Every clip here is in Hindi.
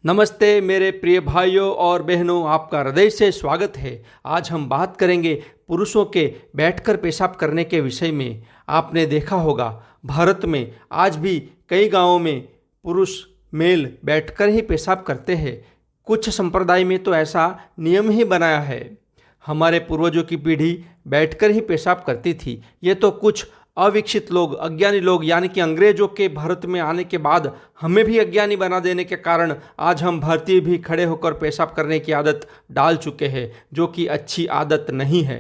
नमस्ते मेरे प्रिय भाइयों और बहनों, आपका हृदय से स्वागत है। आज हम बात करेंगे पुरुषों के बैठकर पेशाब करने के विषय में। आपने देखा होगा भारत में आज भी कई गांवों में पुरुष मेल बैठकर ही पेशाब करते हैं। कुछ संप्रदाय में तो ऐसा नियम ही बनाया है। हमारे पूर्वजों की पीढ़ी बैठकर ही पेशाब करती थी। ये तो कुछ अविकसित लोग, अज्ञानी लोग यानी कि अंग्रेजों के भारत में आने के बाद हमें भी अज्ञानी बना देने के कारण आज हम भारतीय भी खड़े होकर पेशाब करने की आदत डाल चुके हैं, जो कि अच्छी आदत नहीं है।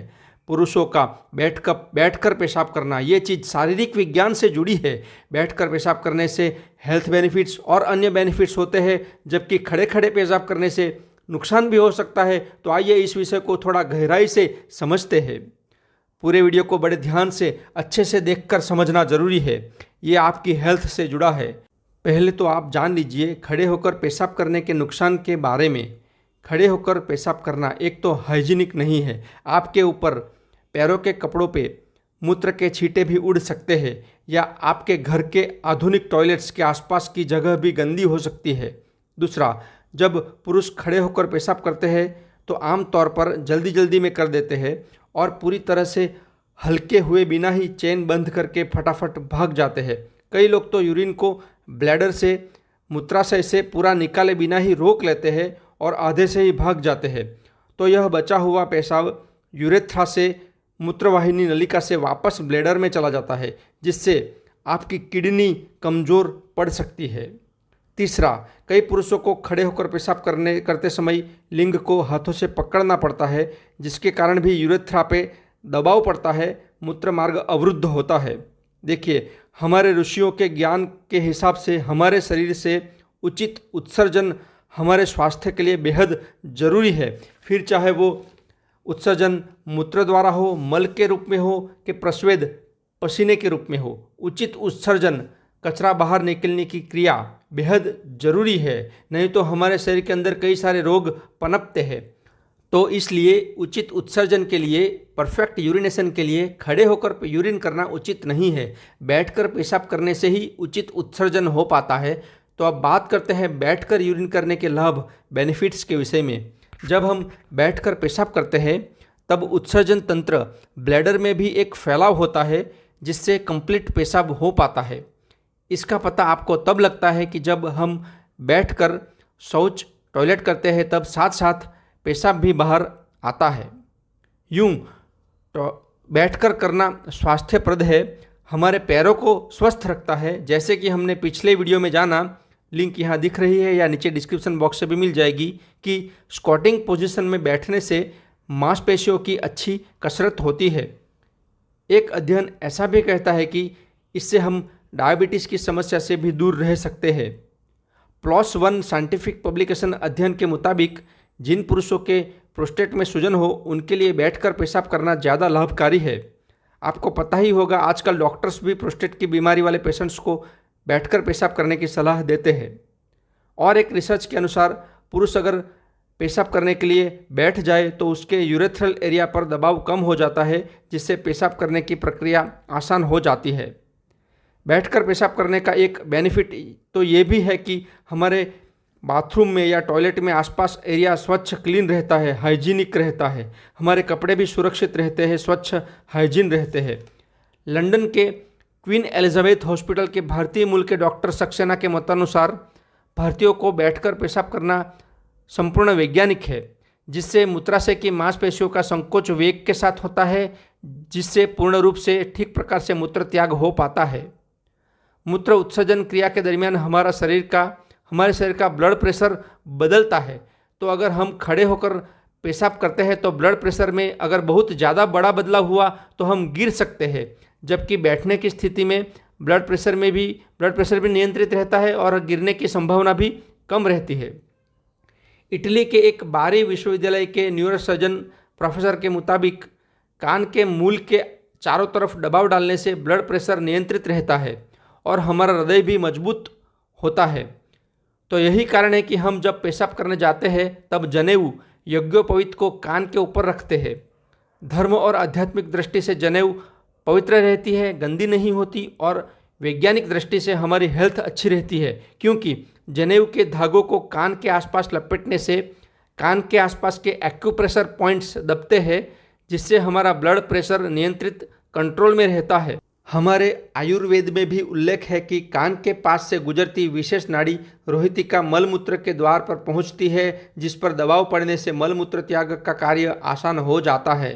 पुरुषों का बैठकर पेशाब करना ये चीज़ शारीरिक विज्ञान से जुड़ी है। बैठकर पेशाब करने से हेल्थ बेनिफिट्स और अन्य बेनिफिट्स होते हैं, जबकि खड़े खड़े पेशाब करने से नुकसान भी हो सकता है। तो आइए इस विषय को थोड़ा गहराई से समझते हैं। पूरे वीडियो को बड़े ध्यान से अच्छे से देखकर समझना जरूरी है। ये आपकी हेल्थ से जुड़ा है। पहले तो आप जान लीजिए खड़े होकर पेशाब करने के नुकसान के बारे में। खड़े होकर पेशाब करना एक तो हाइजीनिक नहीं है। आपके ऊपर पैरों के कपड़ों पे मूत्र के छींटे भी उड़ सकते हैं, या आपके घर के आधुनिक टॉयलेट्स के आसपास की जगह भी गंदी हो सकती है। दूसरा, जब पुरुष खड़े होकर पेशाब करते हैं तो आमतौर पर जल्दी जल्दी में कर देते हैं और पूरी तरह से हल्के हुए बिना ही चेन बंद करके फटाफट भाग जाते हैं। कई लोग तो यूरिन को ब्लैडर से, मूत्राशय से पूरा निकाले बिना ही रोक लेते हैं और आधे से ही भाग जाते हैं। तो यह बचा हुआ पेशाब यूरेथ्रा से, मूत्रवाहिनी नलिका से वापस ब्लैडर में चला जाता है, जिससे आपकी किडनी कमज़ोर पड़ सकती है। तीसरा, कई पुरुषों को खड़े होकर पेशाब करते समय लिंग को हाथों से पकड़ना पड़ता है, जिसके कारण भी यूरेथ्रा पे दबाव पड़ता है, मूत्र मार्ग अवरुद्ध होता है। देखिए, हमारे ऋषियों के ज्ञान के हिसाब से हमारे शरीर से उचित उत्सर्जन हमारे स्वास्थ्य के लिए बेहद ज़रूरी है। फिर चाहे वो उत्सर्जन मूत्र द्वारा हो, मल के रूप में हो कि प्रस्वेद पसीने के रूप में हो, उचित उत्सर्जन, कचरा बाहर निकलने की क्रिया बेहद ज़रूरी है। नहीं तो हमारे शरीर के अंदर कई सारे रोग पनपते हैं। तो इसलिए उचित उत्सर्जन के लिए, परफेक्ट यूरिनेशन के लिए खड़े होकर यूरिन करना उचित नहीं है। बैठकर पेशाब करने से ही उचित उत्सर्जन हो पाता है। तो अब बात करते हैं बैठकर यूरिन करने के लाभ, बेनिफिट्स के विषय में। जब हम बैठकर पेशाब करते हैं तब उत्सर्जन तंत्र ब्लैडर में भी एक फैलाव होता है, जिससे कंप्लीट पेशाब हो पाता है। इसका पता आपको तब लगता है कि जब हम बैठकर शौच, टॉयलेट करते हैं, तब साथ साथ पेशाब भी बाहर आता है। यूं तो बैठकर करना स्वास्थ्यप्रद है, हमारे पैरों को स्वस्थ रखता है। जैसे कि हमने पिछले वीडियो में जाना, लिंक यहाँ दिख रही है या नीचे डिस्क्रिप्शन बॉक्स से भी मिल जाएगी, कि स्क्वाटिंग पोजीशन में बैठने से मांसपेशियों की अच्छी कसरत होती है। एक अध्ययन ऐसा भी कहता है कि इससे हम डायबिटीज़ की समस्या से भी दूर रह सकते हैं। प्लॉस वन साइंटिफिक पब्लिकेशन अध्ययन के मुताबिक जिन पुरुषों के प्रोस्टेट में सूजन हो, उनके लिए बैठकर पेशाब करना ज़्यादा लाभकारी है। आपको पता ही होगा आजकल डॉक्टर्स भी प्रोस्टेट की बीमारी वाले पेशेंट्स को बैठकर पेशाब करने की सलाह देते हैं। और एक रिसर्च के अनुसार पुरुष अगर पेशाब करने के लिए बैठ जाए तो उसके यूरेथ्रल एरिया पर दबाव कम हो जाता है, जिससे पेशाब करने की प्रक्रिया आसान हो जाती है। बैठकर पेशाब करने का एक बेनिफिट तो ये भी है कि हमारे बाथरूम में या टॉयलेट में आसपास एरिया स्वच्छ, क्लीन रहता है, हाइजीनिक रहता है। हमारे कपड़े भी सुरक्षित रहते हैं, स्वच्छ, हाइजीन रहते हैं। लंदन के क्वीन एलिजाबेथ हॉस्पिटल के भारतीय मूल के डॉक्टर सक्सेना के मतानुसार भारतीयों को बैठकर पेशाब करना संपूर्ण वैज्ञानिक है, जिससे मूत्राशय की मांसपेशियों का संकोच वेग के साथ होता है, जिससे पूर्ण रूप से ठीक प्रकार से मूत्र त्याग हो पाता है। मूत्र उत्सर्जन क्रिया के दरमियान हमारे शरीर का ब्लड प्रेशर बदलता है। तो अगर हम खड़े होकर पेशाब करते हैं तो ब्लड प्रेशर में अगर बहुत ज़्यादा बड़ा बदलाव हुआ तो हम गिर सकते हैं, जबकि बैठने की स्थिति में ब्लड प्रेशर भी नियंत्रित रहता है और गिरने की संभावना भी कम रहती है। इटली के एक बारी विश्वविद्यालय के न्यूरोसर्जन प्रोफेसर के मुताबिक कान के मूल के चारों तरफ दबाव डालने से ब्लड प्रेशर नियंत्रित रहता है और हमारा हृदय भी मजबूत होता है। तो यही कारण है कि हम जब पेशाब करने जाते हैं तब जनेऊ, यज्ञोपवीत को कान के ऊपर रखते हैं। धर्म और आध्यात्मिक दृष्टि से जनेऊ पवित्र रहती है, गंदी नहीं होती, और वैज्ञानिक दृष्टि से हमारी हेल्थ अच्छी रहती है, क्योंकि जनेऊ के धागों को कान के आसपास लपेटने से कान के आसपास के एक्यूप्रेशर पॉइंट्स दबते हैं, जिससे हमारा ब्लड प्रेशर नियंत्रित कंट्रोल में रहता है। हमारे आयुर्वेद में भी उल्लेख है कि कान के पास से गुजरती विशेष नाड़ी रोहितिका मलमूत्र के द्वार पर पहुंचती है, जिस पर दबाव पड़ने से मलमूत्र त्याग का कार्य आसान हो जाता है।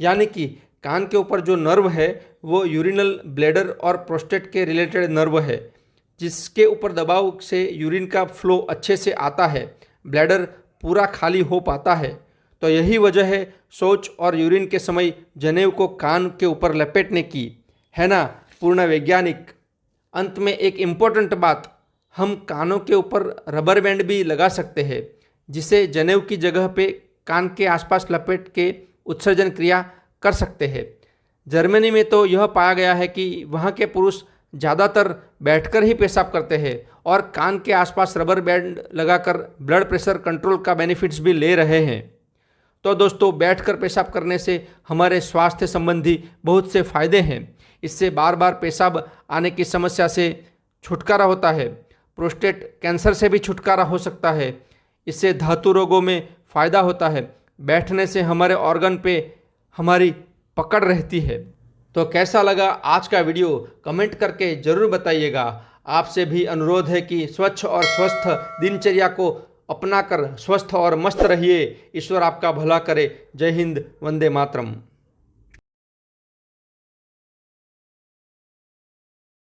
यानी कि कान के ऊपर जो नर्व है वो यूरिनल ब्लैडर और प्रोस्टेट के रिलेटेड नर्व है, जिसके ऊपर दबाव से यूरिन का फ्लो अच्छे से आता है, ब्लैडर पूरा खाली हो पाता है। तो यही वजह है शौच और यूरिन के समय जनेऊ को कान के ऊपर लपेटने की, है ना, पूर्ण वैज्ञानिक। अंत में एक इम्पोर्टेंट बात, हम कानों के ऊपर रबर बैंड भी लगा सकते हैं, जिसे जनेऊ की जगह पे कान के आसपास लपेट के उत्सर्जन क्रिया कर सकते हैं। जर्मनी में तो यह पाया गया है कि वहाँ के पुरुष ज़्यादातर बैठकर ही पेशाब करते हैं और कान के आसपास रबर बैंड लगाकर ब्लड प्रेशर कंट्रोल का बेनिफिट्स भी ले रहे हैं। तो दोस्तों, बैठकर पेशाब करने से हमारे स्वास्थ्य संबंधी बहुत से फायदे हैं। इससे बार बार पेशाब आने की समस्या से छुटकारा होता है, प्रोस्टेट कैंसर से भी छुटकारा हो सकता है, इससे धातु रोगों में फ़ायदा होता है, बैठने से हमारे ऑर्गन पे हमारी पकड़ रहती है। तो कैसा लगा आज का वीडियो कमेंट करके ज़रूर बताइएगा। आपसे भी अनुरोध है कि स्वच्छ और स्वस्थ दिनचर्या को अपनाकर स्वस्थ और मस्त रहिए। ईश्वर आपका भला करे। जय हिंद, वंदे मातरम।